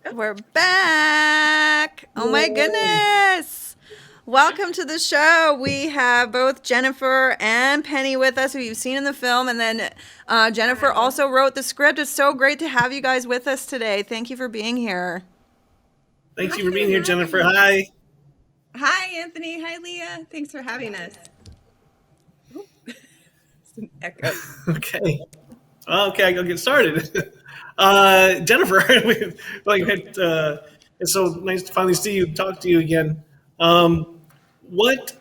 We're back. Oh my goodness. Welcome to the show. We have both Jennifer and Penny with us, who you've seen in the film. And then Jennifer also wrote the script. It's so great to have you guys with us today. Thank you for being here. Thank you for being here, Jennifer. Hi. Hi. Hi, Anthony. Hi, Leah. Thanks for having us. Oh, it's an echo. Okay. Okay, I'll get started. Jennifer, it's so nice to finally see you, talk to you again. Um, what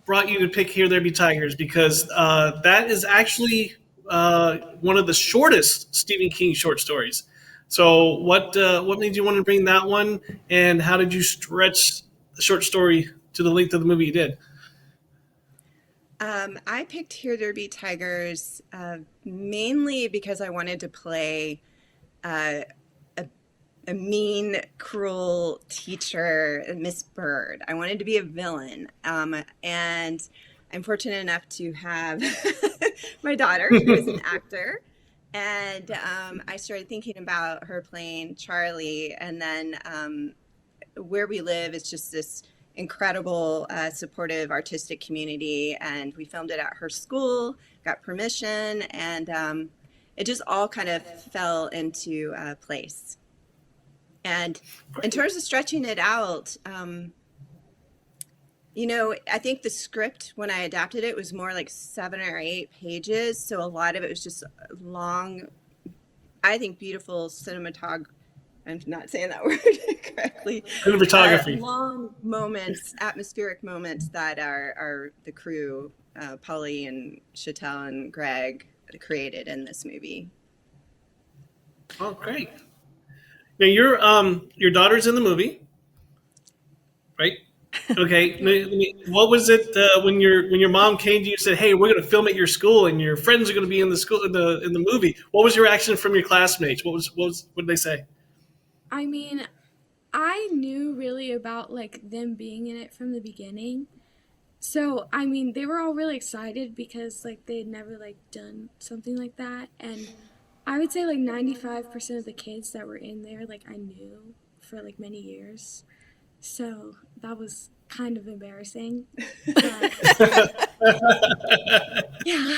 brought you to pick Here There Be Tigers? Because that is actually one of the shortest Stephen King short stories. So what made you want to bring that one, and how did you stretch the short story to the length of the movie you did? I picked Here There Be Tigers mainly because I wanted to play uh, a, a mean, cruel teacher, Miss Bird. I wanted to be a villain. And I'm fortunate enough to have my daughter, who is an actor. And I started thinking about her playing Charlie. And then where we live is just this incredible, supportive artistic community. And we filmed it at her school, got permission, and it just all kind of fell into place. And in terms of stretching it out, I think the script when I adapted it was more like 7 or 8 pages. So a lot of it was just long, I think beautiful cinematography. I'm not saying that word correctly. Cinematography. Long moments, atmospheric moments that are the crew, Polly and Chattel and Greg, created in this movie. Oh, great. Now your daughter's in the movie, right? Okay. What was it when your mom came to you and said, "Hey, we're going to film at your school, and your friends are going to be in the school in the movie"? What was your reaction from your classmates? What did they say? I mean, I knew really about like them being in it from the beginning. So, I mean, they were all really excited because like they had never like done something like that, and I would say like 95% of the kids that were in there like I knew for like many years. So, that was kind of embarrassing. But yeah.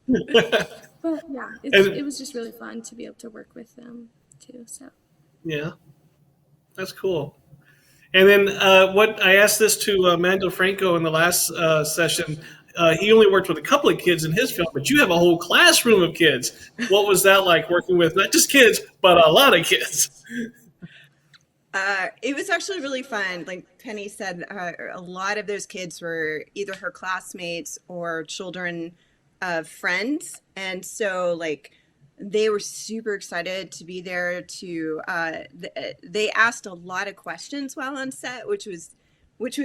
But yeah, it And was just really fun to be able to work with them too. So, yeah, that's cool. And then what I asked this to Mando Franco in the last session. He only worked with a couple of kids in his film, but you have a whole classroom of kids. What was that like working with not just kids, but a lot of kids? It was actually really fun. Like Penny said, a lot of those kids were either her classmates or children of friends. And so, like, they were super excited to be there to, they asked a lot of questions while on set, which was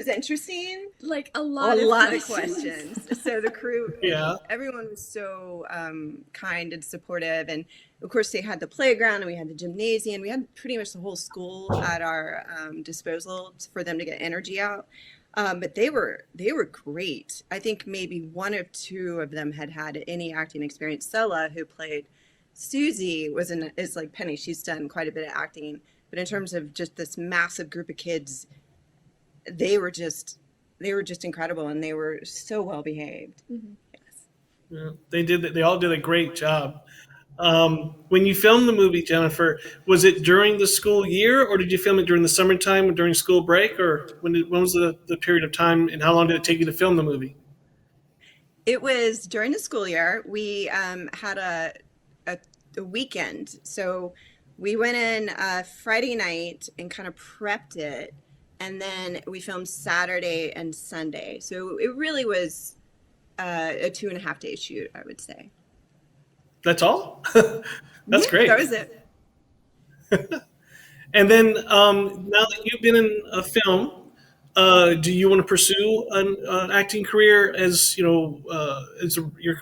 interesting. like a A lot of lot of questions. questions. So the crew, Yeah. everyone was so kind and supportive. And of course, they had the playground and we had the gymnasium. We had pretty much the whole school at our disposal for them to get energy out. But they were great. I think maybe one or two of them had any acting experience. Sella, who played Susie, is like Penny. She's done quite a bit of acting. But in terms of just this massive group of kids, they were just they were just incredible, and they were so well behaved. Mhm. Yes. Yeah, they did. They all did a great job. When you filmed the movie, Jennifer, was it during the school year, or did you film it during the summertime, or during school break, or when was the period of time, and how long did it take you to film the movie? It was during the school year. We had a, a weekend. So we went in Friday night and kind of prepped it. And then we filmed Saturday and Sunday. So it really was a 2.5 day shoot, I would say. That's all. That's Yeah, that great. was it. And then now that you've been in a film, do you want to pursue an acting career as your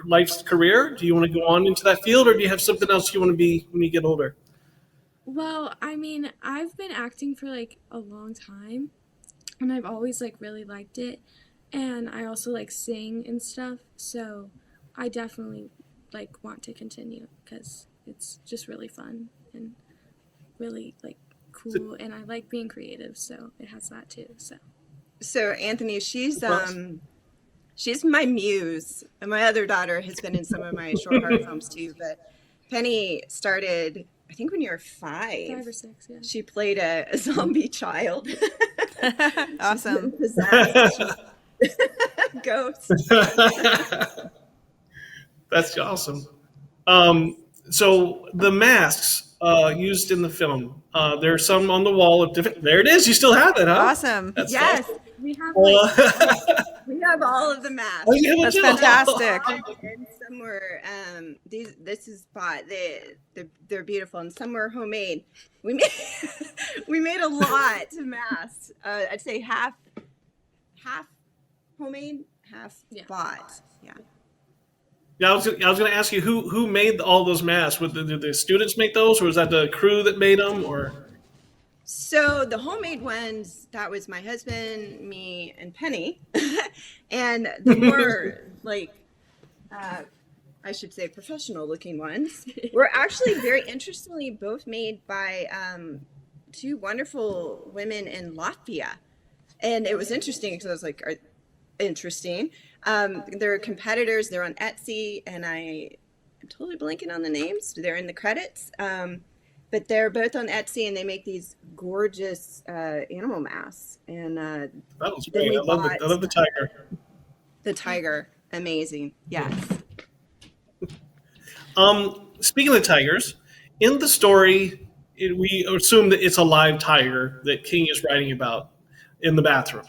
life's career? Do you want to go on into that field, or do you have something else you want to be when you get older? Well, I mean, I've been acting for like a long time and I've always like really liked it. And I also like sing and stuff. So I definitely like want to continue because it's just really fun and really like cool, and I like being creative, so it has that too. So Anthony, she's my muse, and my other daughter has been in some of my short horror films too. But Penny started, I think, when you were 5 or 6, yeah. She played a zombie child. Awesome. Possessed. Ghost. That's awesome. So the masks used in the film, there's some on the wall of different. There it is. You still have it, huh? Awesome. That's Yes, awesome. we have Well, we have all of the masks. oh, you have That's it too? fantastic. And some were this is bought. They're beautiful, and some were homemade. We made we made a lot of masks. I'd say half homemade, half bought. Yeah. Yeah, I was going to ask you who made all those masks. Did the students make those, or was that the crew that made them, or? So the homemade ones, that was my husband, me, and Penny. And the more like, I should say professional looking ones were actually very interestingly both made by two wonderful women in Latvia. And it was interesting because I was like, interesting. They're competitors. They're on Etsy, and I'm totally blanking on the names. They're in the credits. But they're both on Etsy, and they make these gorgeous animal masks. And That was great. I love the tiger. The tiger, amazing. Yes. Speaking of tigers, in the story, we assume that it's a live tiger that King is writing about in the bathroom.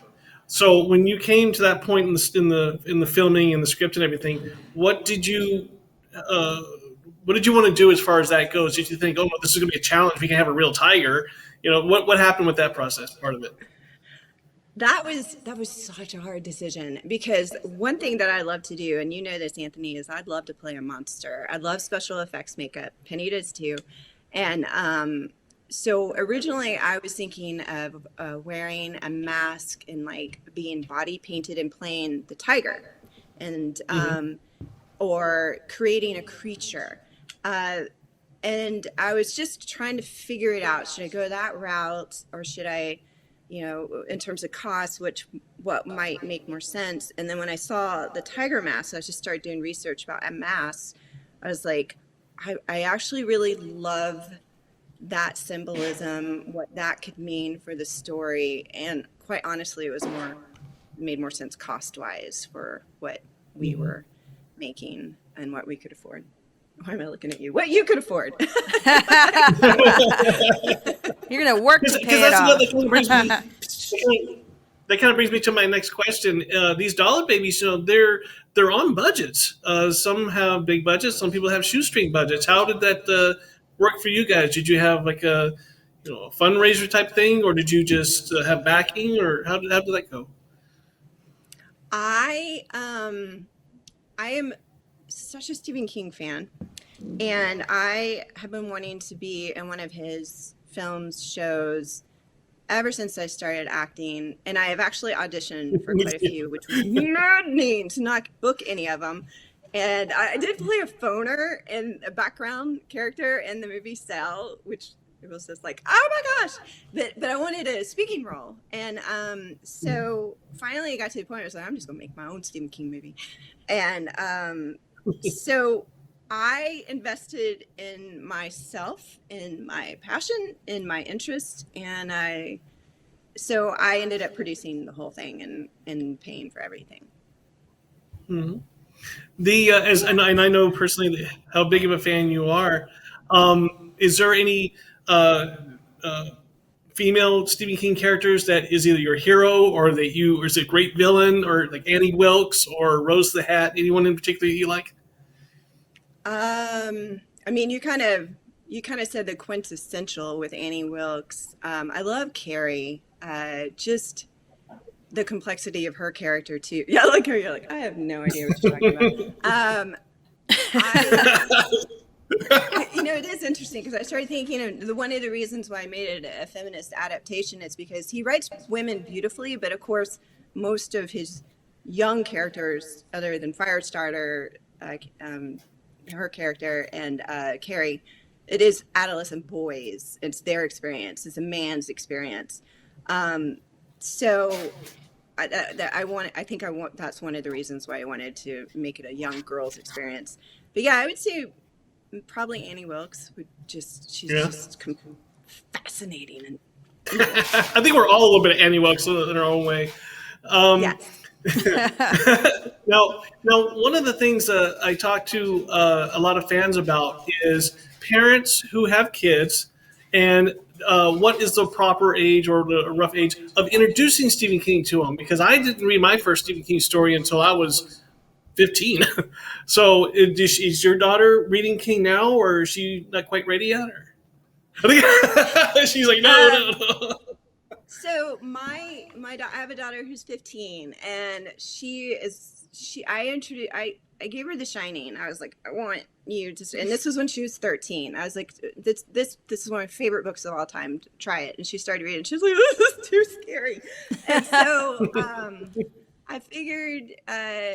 So when you came to that point in the filming and the script and everything, what did you want to do as far as that goes? Did you think, oh, this is going to be a challenge? We can have a real tiger. What happened with that process? Part of it. That was such a hard decision, because one thing that I love to do, and you know this, Anthony, is I'd love to play a monster. I love special effects makeup. Penny does too. And so originally I was thinking of wearing a mask and like being body painted and playing the tiger, and or creating a creature. And I was just trying to figure it out. Should I go that route, or should I, in terms of cost, what might make more sense? And then when I saw the tiger mask, I just started doing research about a mask. I was like, I actually really love that symbolism, what that could mean for the story. And quite honestly, it made more sense cost-wise for what we were making and what we could afford. Why am I looking at you? What you could afford. You're going to work to pay it off. That kind of brings me to my next question. These dollar babies, they're on budgets. Some have big budgets. Some people have shoestring budgets. How did that work for you guys? Did you have like a fundraiser type thing, or did you just have backing, or how did that go? I am such a Stephen King fan, and I have been wanting to be in one of his films, shows, ever since I started acting. And I have actually auditioned for quite a few, which was maddening to not book any of them. And I did play a phoner and a background character in the movie Cell, which it was just like, oh my gosh, but I wanted a speaking role. And so finally I got to the point where I was like, I'm just gonna make my own Stephen King movie. And so I invested in myself, in my passion, in my interest, and I ended up producing the whole thing and paying for everything. Mm-hmm. And I know personally how big of a fan you are. Is there any female Stephen King characters that is either your hero, or or is it a great villain, or like Annie Wilkes or Rose the Hat? Anyone in particular you like? I mean, you kind of said the quintessential with Annie Wilkes. I love Carrie. Just the complexity of her character too. Yeah, like her. You're like, I have no idea what you're talking about. It is interesting because I started thinking one of the reasons why I made it a feminist adaptation is because he writes women beautifully, but of course, most of his young characters, other than Firestarter, her character and Carrie, it is adolescent boys. It's their experience. It's a man's experience. So I think that's one of the reasons why I wanted to make it a young girl's experience. But yeah, I would say probably Annie Wilkes she's just fascinating. And I think we're all a little bit of Annie Wilkes in our own way. yes. Now, one of the things I talk to a lot of fans about is parents who have kids and what is the proper age or the rough age of introducing Stephen King to them? Because I didn't read my first Stephen King story until I was 15. So is your daughter reading King now, or is she not quite ready yet? Or? I think she's like, no. So I have a daughter who's 15, and I gave her The Shining. I was like, I want you to, and this was when she was 13. I was like, this is one of my favorite books of all time. Try it. And she started reading. She was like, this is too scary. And so I figured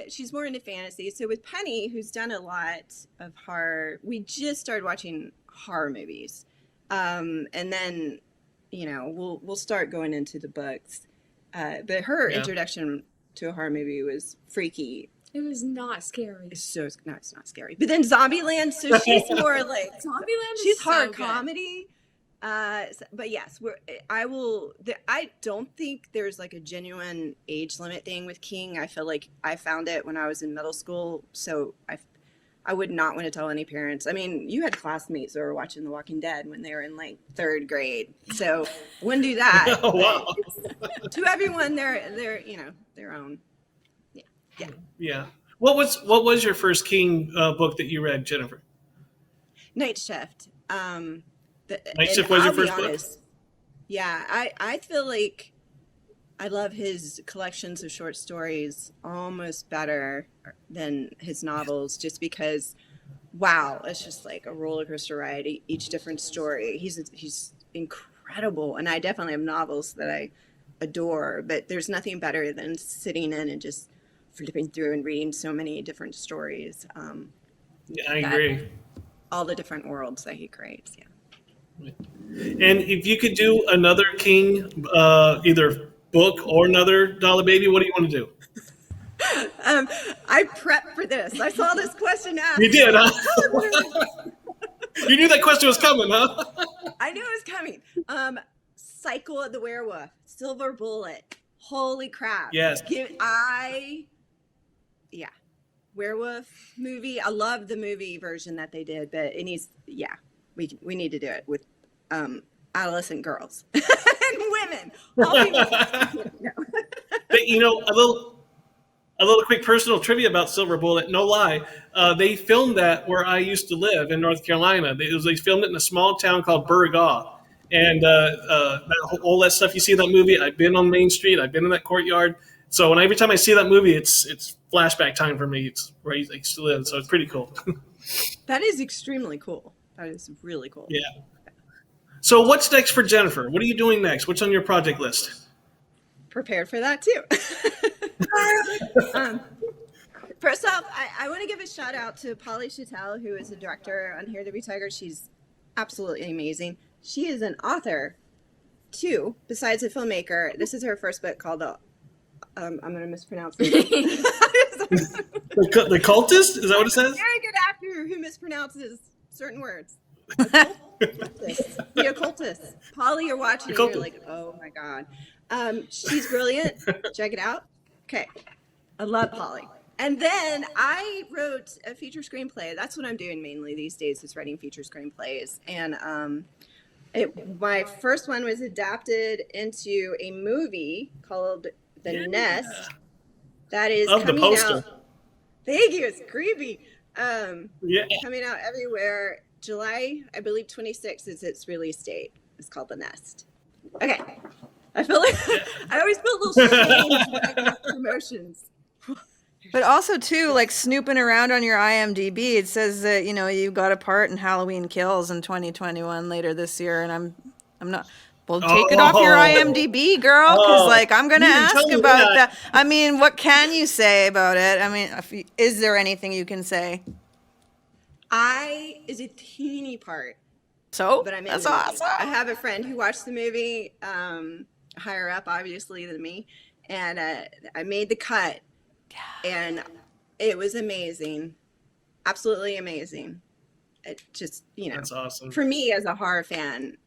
she's more into fantasy. So with Penny, who's done a lot of horror, we just started watching horror movies, and then we'll start going into the books. But her introduction to a horror movie was freaky. It was not scary. It's not scary. But then Zombieland, so she's more like Zombieland. She's so horror good. comedy. But yes, I don't think there's like a genuine age limit thing with King. I feel like I found it when I was in middle school, so I would not want to tell any parents. I mean, you had classmates that were watching The Walking Dead when they were in like 3rd grade, so I wouldn't do that. Oh, wow. To everyone, they're their own. Yeah. Yeah. What was your first King book that you read, Jennifer? Night Shift. Night Shift was your first book? Yeah, I feel like I love his collections of short stories almost better than his novels, just because, wow, it's just like a roller coaster ride. Each different story. He's incredible, and I definitely have novels that I adore, but there's nothing better than sitting in and just flipping through and reading so many different stories. Yeah, I agree. All the different worlds that he creates. Yeah. And if you could do another King, either book or another Dollar Baby, what do you want to do? I prepped for this. I saw this question asked. You did, huh? You knew that question was coming, huh? I knew it was coming. Cycle of the Werewolf, Silver Bullet. Holy crap! Yes. Werewolf movie. I love the movie version that they did, but it needs. Yeah, we need to do it with adolescent girls and women. All people. No. But, a little quick personal trivia about Silver Bullet. No lie, they filmed that where I used to live in North Carolina. They filmed it in a small town called Burgaw. And all that stuff you see in that movie, I've been on Main Street. I've been in that courtyard. So every time I see that movie, it's flashback time for me. It's where I used to live. So it's pretty cool. That is extremely cool. That is really cool. Yeah. So what's next for Jennifer? What are you doing next? What's on your project list? Prepared for that too. First off, I want to give a shout out to Polly Chattel, who is a director on Here, There Be Tygers. She's absolutely amazing. She is an author too, besides a filmmaker. This is her first book called I'm going to mispronounce it. The Cultist? Is that what it says? Very good actor who mispronounces certain words. The Occultist. Polly, you're watching and you're like, oh my God. She's brilliant. Check it out. Okay. I love Polly. And then I wrote a feature screenplay. That's what I'm doing mainly these days, is writing feature screenplays. And my first one was adapted into a movie called The Nest. That is coming out. Thank you. It's creepy. Coming out everywhere. July, I believe 26th is its release date. It's called The Nest. Okay. I feel like I always feel a little shame when I get promotions. But also too, like snooping around on your IMDb, it says that you got a part in Halloween Kills in 2021 later this year, and I'm not. Well, take it off your IMDb, girl, because I'm gonna ask about that. I mean, what can you say about it? I mean, is there anything you can say? is a teeny part, So but I'm in that's the movie. awesome. I have a friend who watched the movie, higher up, obviously, than me, and I made the cut, and it was amazing, absolutely amazing. It just, That's awesome. for me as a horror fan.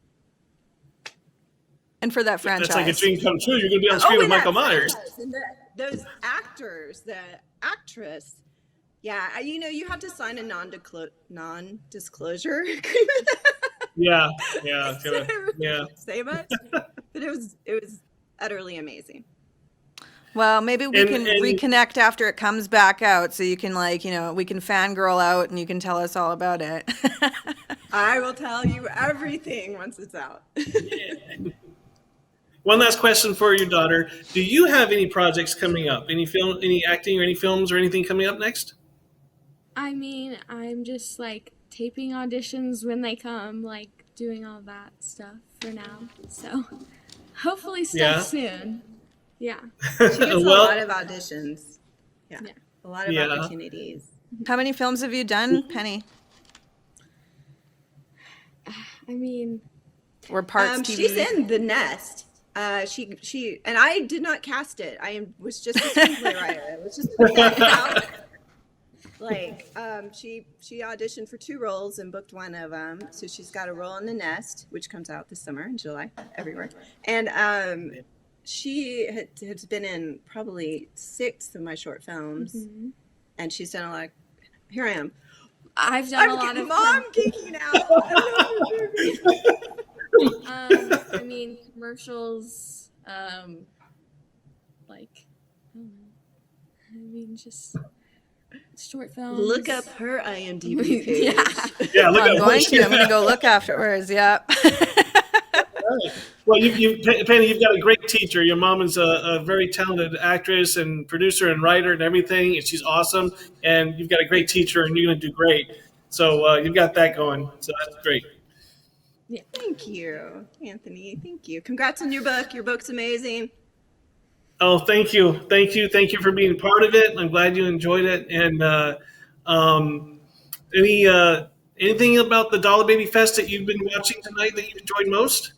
And for that franchise. That's like a dream come true. You're going to be on screen with and Michael that Myers. franchise, and those actors, the actress. Yeah, you have to sign a non-disclosure agreement. Yeah. Say much, but it was utterly amazing. Well, maybe we can reconnect after it comes back out, so you can we can fangirl out and you can tell us all about it. I will tell you everything once it's out. One last question for your daughter. Do you have any projects coming up? Any acting or any films or anything coming up next? I mean, I'm just like taping auditions when they come, like doing all that stuff for now. So hopefully stuff soon. Yeah. She gets a lot of auditions. Yeah. A lot of opportunities. How many films have you done, Penny? I mean, or parts TV? She's in The Nest. She and I did not cast it. Was just a screenplay writer. It was just out. She auditioned for 2 roles and booked one of them. So she's got a role in The Nest, which comes out this summer in July everywhere. And she has been in probably 6 of my short films, and she's done a lot. Here I am. I've done a lot of. Mom geeking out. I mean, commercials. Just short films. Look up her IMDb page. Yeah, look I'm going to go look afterwards. Yeah. Well, Penny, you've got a great teacher. Your mom is a very talented actress and producer and writer and everything, and she's awesome. And you've got a great teacher, and you're going to do great. So you've got that going. So that's great. Yeah. Thank you, Anthony. Thank you. Congrats on your book. Your book's amazing. Oh, thank you for being part of it. I'm glad you enjoyed it. And anything about the Dollar Baby Fest that you've been watching tonight that you enjoyed most?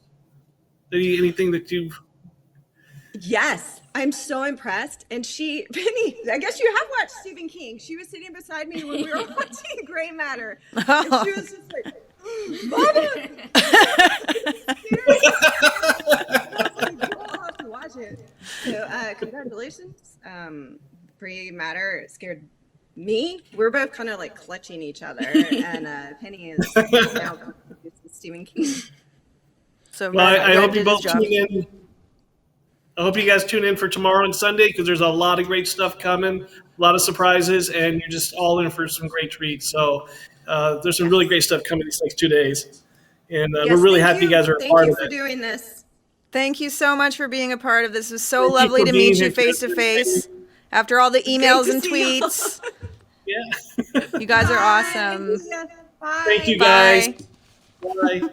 Anything that you've? Yes, I'm so impressed. And Penny, I guess you have watched Stephen King. She was sitting beside me when we were watching Gray Matter, and she was just like, "Mama!" I'll have to watch it. So, congratulations. Gray Matter scared me. We're both kind of like clutching each other, and Penny is now Stephen King. So I hope you both tune in. I hope you guys tune in for tomorrow and Sunday, because there's a lot of great stuff coming, a lot of surprises, and you're just all in for some great treats. So there's some really great stuff coming these next 2 days. And we're really happy you guys are a part of it. Thank you for doing this. Thank you so much for being a part of this. It was so lovely to meet you face to face after all the emails and tweets. Yeah. You guys are awesome. Bye. Thank you guys. Bye.